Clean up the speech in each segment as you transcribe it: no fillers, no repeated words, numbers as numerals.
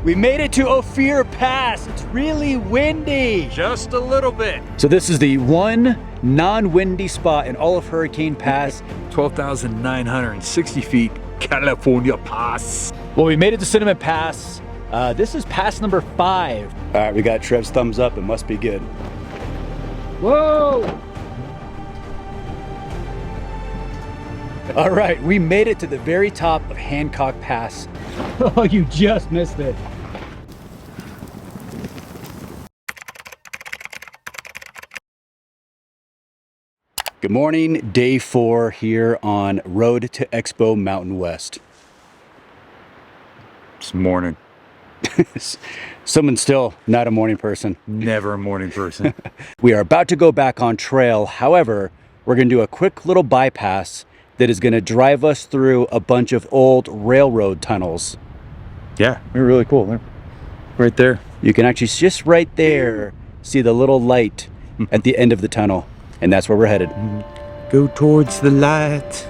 We made it to Ophir Pass. It's really windy. Just a little bit. So this is the one non-windy spot in all of Hurricane Pass. 12,960 feet, California Pass. Well, we made it to Cinnamon Pass. This is pass number 5. All right, we got Trev's thumbs up. It must be good. Whoa! All right, we made it to the very top of Hancock Pass. Oh, you just missed it. Good morning, day 4 here on Road to Expo Mountain West. It's morning. Someone's still not a morning person. Never a morning person. We are about to go back on trail. However, we're going to do a quick little bypass that is going to drive us through a bunch of old railroad tunnels. Yeah, they're really cool. They're right there. You can actually just right there see the little light at the end of the tunnel. And that's where we're headed. Go towards the light.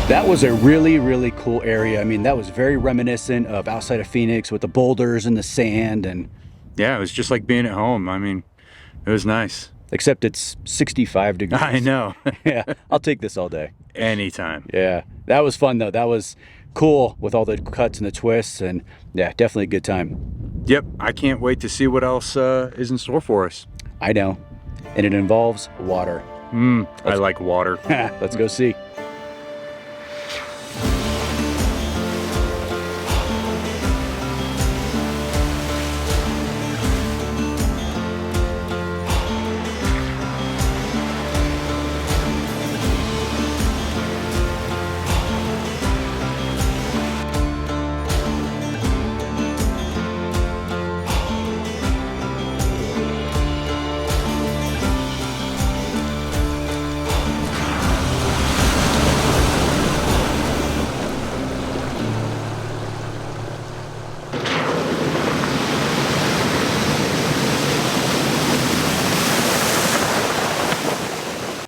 That was a really, really cool area. I mean, that was very reminiscent of outside of Phoenix with the boulders and the sand. And yeah, it was just like being at home. I mean, it was nice. Except it's 65 degrees. I know. Yeah, I'll take this all day. Anytime. Yeah, that was fun though. That was cool with all the cuts and the twists, and yeah, definitely a good time. Yep, I can't wait to see what else is in store for us. I know, and it involves water. I like water. Let's go see.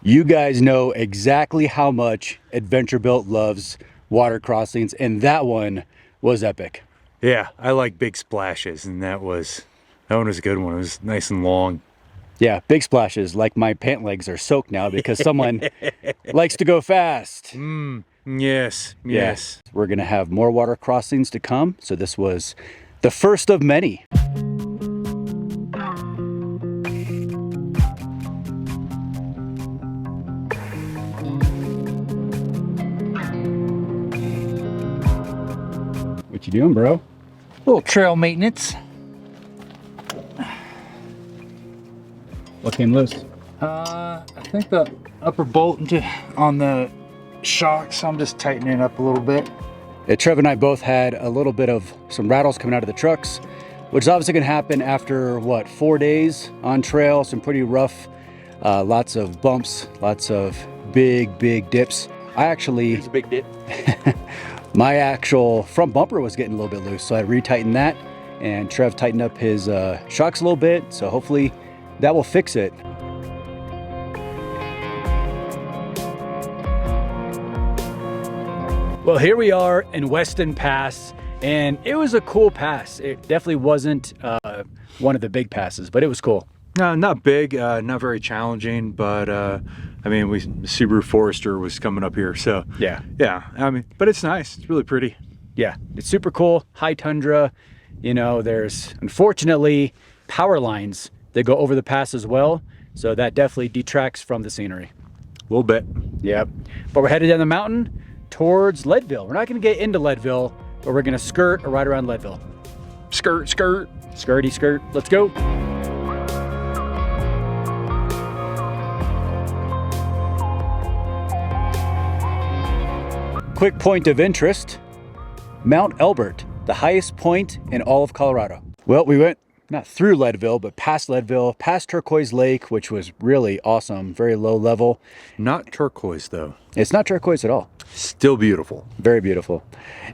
You guys know exactly how much Adventure-Built loves water crossings, and that one was epic. Yeah, I like big splashes, and that one was a good one. It was nice and long. Yeah, big splashes, like my pant legs are soaked now because someone likes to go fast. Yes. We're gonna have more water crossings to come, so this was the first of many. What you doing, bro? Little trail maintenance. What came loose? I think the upper bolt on the shocks, I'm just tightening it up a little bit. Yeah, Trev and I both had a little bit of some rattles coming out of the trucks, which is obviously gonna happen after, what, 4 days on trail, some pretty rough, lots of bumps, lots of big dips. It's a big dip. My actual front bumper was getting a little bit loose, so I retightened that, and Trev tightened up his shocks a little bit, so hopefully that will fix it. Well, here we are in Weston Pass, and it was a cool pass. It definitely wasn't one of the big passes, but it was cool. No, not big, not very challenging, but I mean, Subaru Forester was coming up here, so Yeah. I mean, but it's nice. It's really pretty. Yeah, it's super cool. High tundra. You know, there's unfortunately power lines that go over the pass as well, so that definitely detracts from the scenery. A little bit. Yep. But we're headed down the mountain towards Leadville. We're not going to get into Leadville, but we're going to skirt or right around Leadville. Skirt. Skirty skirt. Let's go. Quick point of interest, Mount Elbert, the highest point in all of Colorado. Well, we went not through Leadville, but past Leadville, past Turquoise Lake, which was really awesome, very low level. Not turquoise though. It's not turquoise at all. Still beautiful. Very beautiful.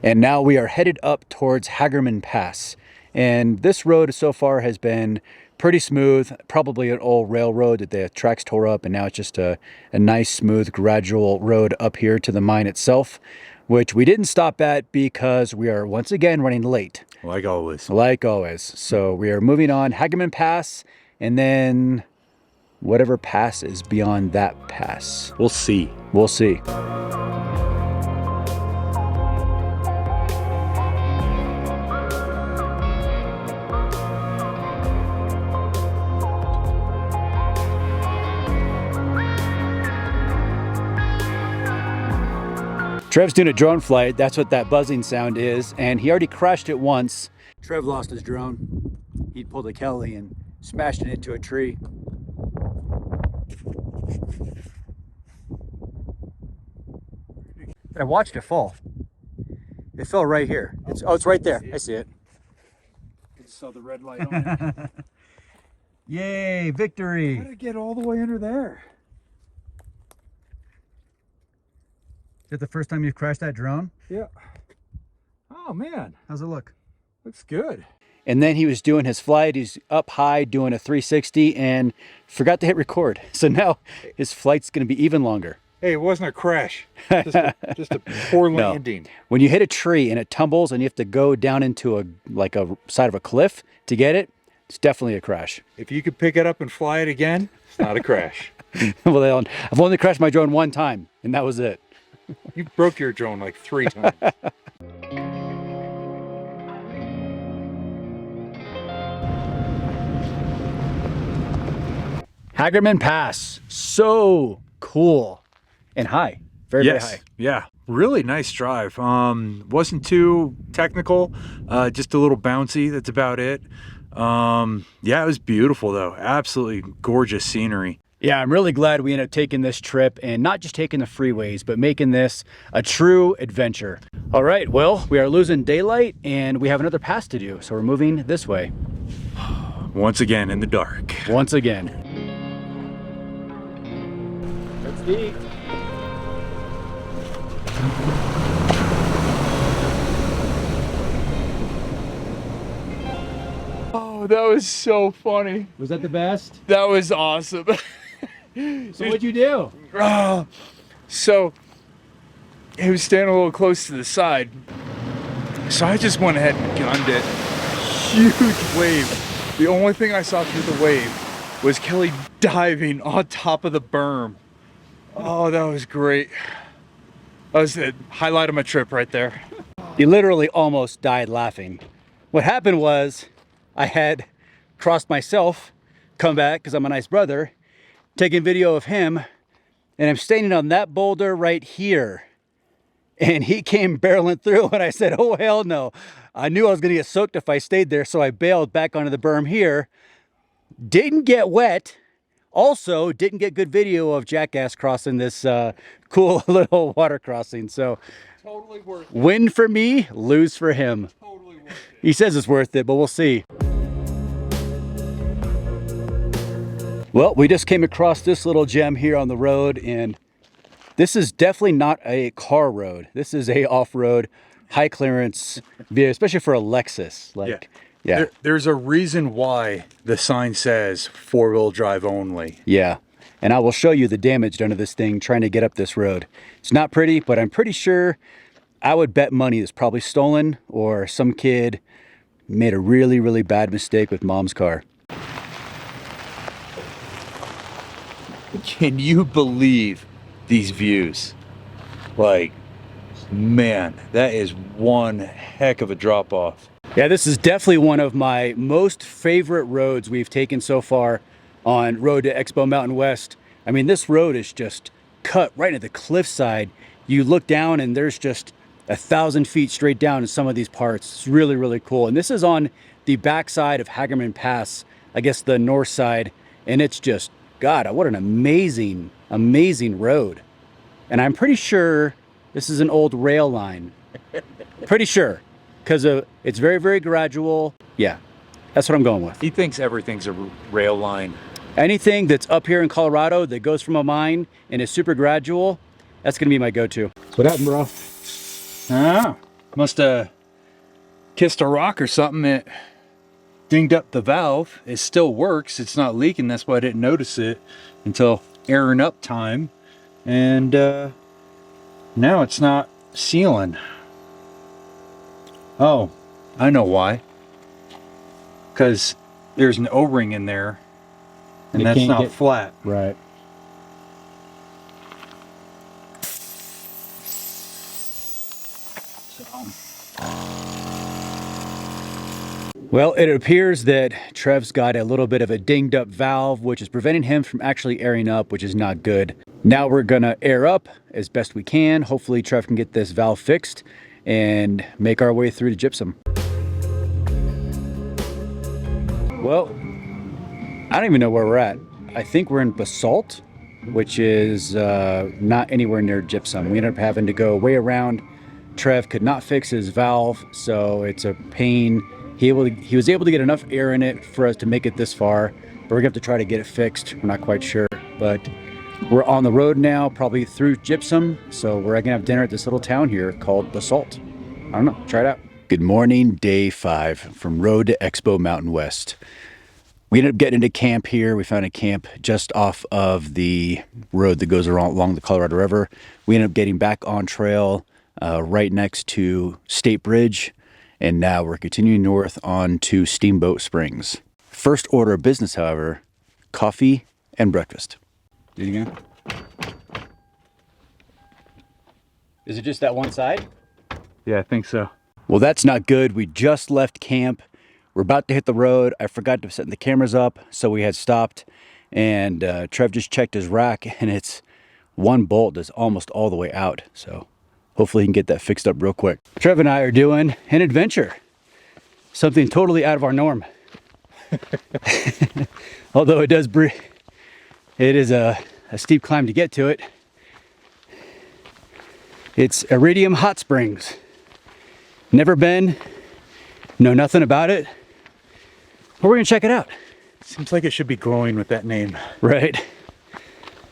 And now we are headed up towards Hagerman Pass. And this road so far has been pretty smooth, probably an old railroad that the tracks tore up, and now it's just a nice, smooth, gradual road up here to the mine itself, which we didn't stop at because we are once again running late. Like always. Like always. So we are moving on Hagerman Pass, and then whatever pass is beyond that pass. We'll see. We'll see. Trev's doing a drone flight. That's what that buzzing sound is. And he already crashed it once. Trev lost his drone. He pulled a Kelly and smashed it into a tree. I watched it fall. It fell right here. It's right there. I see it. I just saw the red light on it. Yay, victory. How did it get all the way under there? Is it the first time you've crashed that drone? Yeah. Oh man, How's it look? looks good. And then he was doing his flight. He's up high doing a 360 and forgot to hit record. So now his flight's going to be even longer. Hey, it wasn't a crash. Just a poor landing. When you hit a tree and it tumbles and you have to go down into a side of a cliff to get it, it's definitely a crash. If you could pick it up and fly it again, it's not a crash. Well, I've only crashed my drone one time, and that was it. You broke your drone like 3 times. Hagerman Pass, so cool and high, very high. Yeah, really nice drive. Wasn't too technical, just a little bouncy. That's about it. Yeah, it was beautiful though. Absolutely gorgeous scenery. Yeah, I'm really glad we ended up taking this trip and not just taking the freeways, but making this a true adventure. All right, well, we are losing daylight and we have another pass to do, so we're moving this way. Once again in the dark. Once again. Let's eat. Oh, that was so funny. Was that the best? That was awesome. So what'd you do? So he was standing a little close to the side. So I just went ahead and gunned it. Huge wave. The only thing I saw through the wave was Kelly diving on top of the berm. Oh, that was great. That was the highlight of my trip right there. You literally almost died laughing. What happened was I had crossed myself, come back because I'm a nice brother, taking video of him, and I'm standing on that boulder right here. And he came barreling through and I said, oh, hell no. I knew I was gonna get soaked if I stayed there, so I bailed back onto the berm here. Didn't get wet. Also, didn't get good video of Jackass crossing this cool little water crossing. So, Totally worth it. win for me, lose for him. Totally worth it. He says it's worth it, but we'll see. Well, we just came across this little gem here on the road, and this is definitely not a car road. This is a off-road, high clearance view, especially for a Lexus. Like, yeah. There's a reason why the sign says 4-wheel drive only. Yeah, and I will show you the damage done to this thing trying to get up this road. It's not pretty, but I'm pretty sure I would bet money it's probably stolen or some kid made a really, really bad mistake with mom's car. Can you believe these views? Like, man, that is one heck of a drop off. Yeah, this is definitely one of my most favorite roads we've taken so far on Road to Expo Mountain West. I mean, this road is just cut right at the cliffside. You look down and there's just 1,000 feet straight down in some of these parts. It's really, really cool. And this is on the backside of Hagerman Pass, I guess the north side. And it's just, God, what an amazing, amazing road. And I'm pretty sure this is an old rail line. Pretty sure. Because it's very, very gradual. Yeah. That's what I'm going with. He thinks everything's a rail line. Anything that's up here in Colorado that goes from a mine and is super gradual, that's gonna be my go-to. What happened, bro? Ah, must have kissed a rock or something. It dinged up the valve. It still works. It's not leaking. That's why I didn't notice it until airing up time. And now it's not sealing. Oh, I know why. Because there's an O-ring in there, and It that's can't not get- flat. Right. Well, it appears that Trev's got a little bit of a dinged up valve, which is preventing him from actually airing up, which is not good. Now we're gonna air up as best we can. Hopefully Trev can get this valve fixed and make our way through to gypsum. Well, I don't even know where we're at. I think we're in basalt, which is not anywhere near gypsum. We ended up having to go way around. Trev could not fix his valve, so it's a pain. He was able to get enough air in it for us to make it this far, but we're gonna have to try to get it fixed. We're not quite sure, but we're on the road now, probably through gypsum, so we're gonna have dinner at this little town here called Basalt. I don't know, try it out. Good morning, day 5 from road to Expo Mountain West. We ended up getting into camp here. We found a camp just off of the road that goes along the Colorado River. We ended up getting back on trail right next to State Bridge. And now we're continuing north on to Steamboat Springs. First order of business, however, coffee and breakfast. Do it again. Is it just that one side? Yeah, I think so. Well, that's not good. We just left camp. We're about to hit the road. I forgot to set the cameras up, so we had stopped. And Trev just checked his rack, and it's one bolt that's almost all the way out. So hopefully he can get that fixed up real quick. Trev and I are doing an adventure. Something totally out of our norm. Although it is a steep climb to get to it. It's Iridium Hot Springs. Never been, know nothing about it. But we're gonna check it out. Seems like it should be glowing with that name. Right.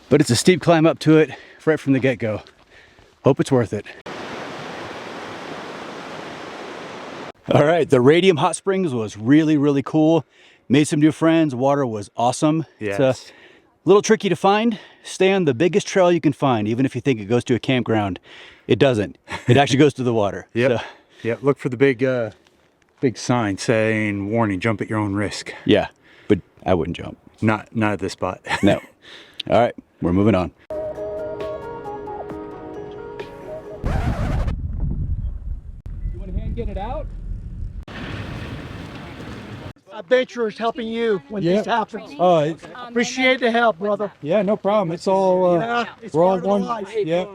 But it's a steep climb up to it right from the get-go. Hope it's worth it. All right, the Radium Hot Springs was really, really cool. Made some new friends. Water was awesome. Yes. It's a little tricky to find. Stay on the biggest trail you can find, even if you think it goes to a campground. It doesn't. It actually goes to the water. Yep. So, Yep. Look for the big sign saying "Warning: Jump at your own risk." yeah, but I wouldn't jump. Not at this spot. No. All right, we're moving on. You want a hand getting it out? Adventurous helping you when this happens. Oh, Appreciate the help, brother. yeah, no problem. It's all, Yeah, it's we're all part of the one. life. Yeah.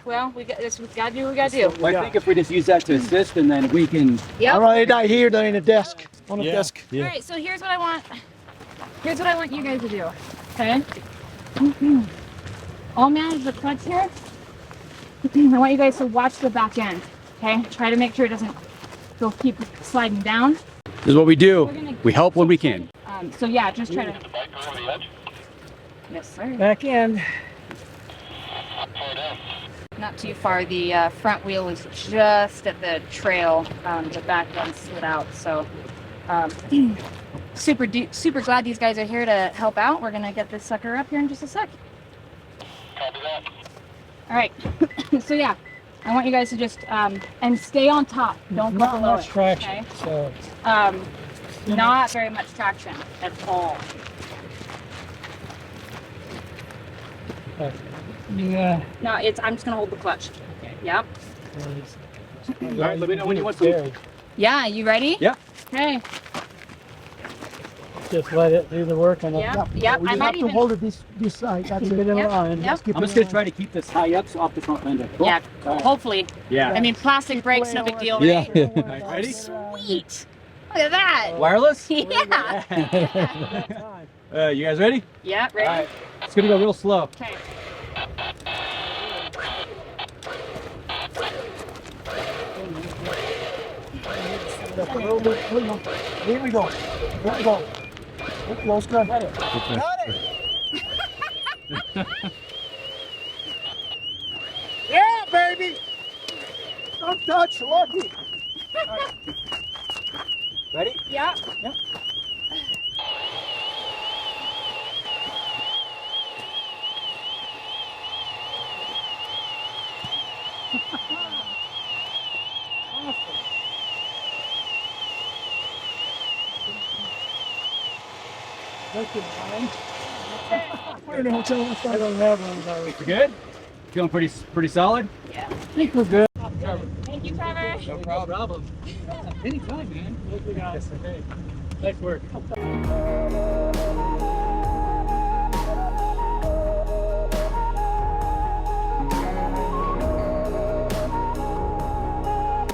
Well, we got this. We gotta do what we gotta do. Well, I think if we just use that to assist, and then we can. Yep. All right, I hear they're in the desk. On the Yeah. desk. All right. So here's what I want. Here's what I want you guys to do. Okay. I'll manage the clutch here. I want you guys to watch the back end. Okay. Try to make sure it doesn't go keep sliding down. This is what we do. We help when we can. So yeah, just try to. Yes, sir. Back in. Not too far. The front wheel is just at the trail. The back one slid out. So super glad these guys are here to help out. We're gonna get this sucker up here in just a sec. Copy that. All right. So yeah, I want you guys to just and stay on top. Don't go Not below much it. traction. Okay? So Not very much traction at all. yeah. No, I'm just gonna hold the clutch. Okay. Yep. All right, let me know when you want some. Yeah. You ready? Yeah. Okay. Just let it do the work on it. Yep, yep, We I have might to even- hold it this side. That's a bit in Yep, line. yep. keep I'm it just gonna in try to keep this high up so off the front fender. Cool? Yeah. All right. Hopefully. Yeah. I mean, plastic brakes, no big deal, Yeah. right? Ready? Sweet. Look at that. Wireless? Yeah. You guys ready? Yeah. Ready? All right. It's gonna go real slow. Okay. Here we go. Here we go. Close, good. Got it. Yeah, baby. Don't touch, lucky. Right. Ready? Yeah. Yep. We're in a hotel. I don't have one. You good? Feeling pretty solid? Yeah. I think we're good. Thank you, Trevor. No problem. Anytime, man. Yes, okay. Nice work.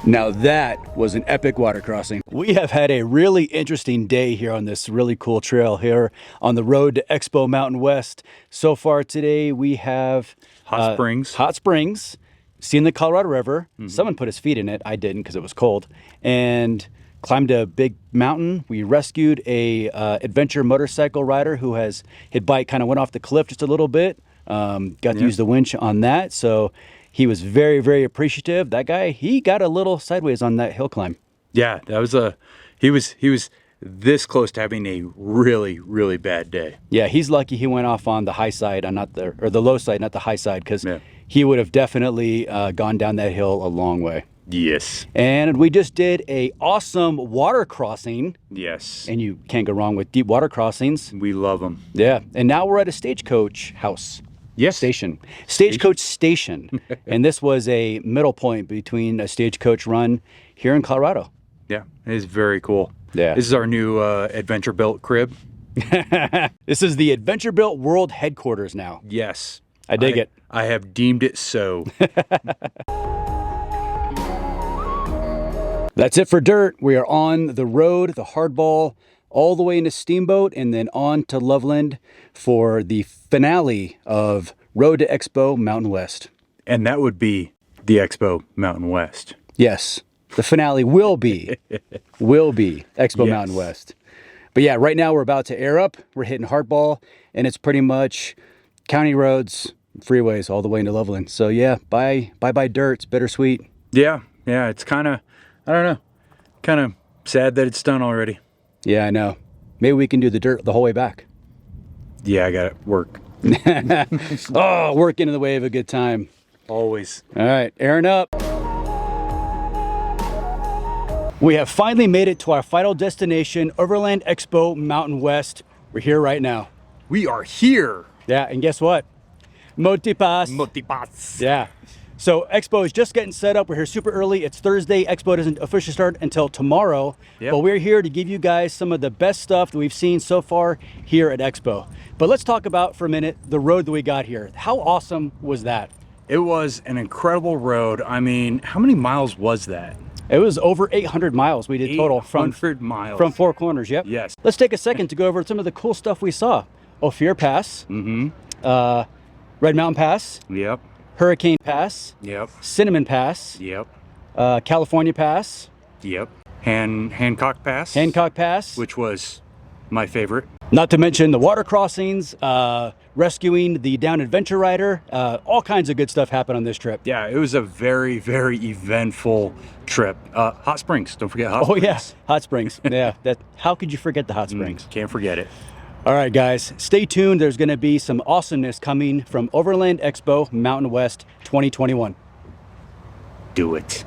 Now that was an epic water crossing. We have had a really interesting day here on this really cool trail here on the road to Expo Mountain West. So far today we have Hot springs, seen the Colorado River. Someone put his feet in it. I didn't because it was cold. And climbed a big mountain. We rescued a adventure motorcycle rider who his bike kind of went off the cliff just a little bit. Got to use the winch on that. So he was very, very appreciative. That guy, he got a little sideways on that hill climb. Yeah, that was he was this close to having a really, really bad day. Yeah, he's lucky he went off on the high side, the low side, not the high side, because he would have definitely gone down that hill a long way. Yes. And we just did a awesome water crossing. Yes. And you can't go wrong with deep water crossings. We love them. Yeah. And now we're at a stagecoach house. Yes. Stagecoach station. And this was a middle point between a stagecoach run here in Colorado. Yeah, it is very cool. Yeah. This is our new Adventure Built crib. This is the Adventure Built World Headquarters now. Yes. I dig it. I have deemed it so. That's it for dirt. We are on the road, the hardball, all the way into Steamboat and then on to Loveland for the finale of Road to Expo Mountain West. And that would be the Expo Mountain West. Yes, the finale will be Expo Mountain West. But yeah, right now we're about to air up. We're hitting hardball and it's pretty much county roads, freeways all the way into Loveland. So yeah, bye dirt. It's bittersweet. Yeah, it's kind of, I don't know, kind of sad that it's done already. Yeah, I know. Maybe we can do the dirt the whole way back. Yeah, I got to work. Oh, work into the way of a good time. Always. All right, airing up. We have finally made it to our final destination, Overland Expo Mountain West. We're here right now. We are here. Yeah, and guess what? Motipas. Yeah. So Expo is just getting set up. We're here super early. It's Thursday. Expo doesn't officially start until tomorrow. Yep. But we're here to give you guys some of the best stuff that we've seen so far here at Expo. But let's talk about for a minute the road that we got here. How awesome was that? It was an incredible road. I mean, how many miles was that? It was over 800 miles we did total. 800 miles. From Four Corners, yep. Yes. Let's take a second to go over some of the cool stuff we saw. Ophir Pass. Red Mountain Pass. Yep. Hurricane Pass. Yep. Cinnamon Pass. Yep. California Pass. Yep. Hancock Pass. Hancock Pass. Which was my favorite. Not to mention the water crossings, rescuing the downed adventure rider. All kinds of good stuff happened on this trip. Yeah, it was a very, very eventful trip. Hot Springs. Don't forget Hot Springs. Oh, yeah. Hot Springs. Yeah. How could you forget the Hot Springs? Can't forget it. All right, guys, stay tuned. There's going to be some awesomeness coming from Overland Expo Mountain West 2021. Do it.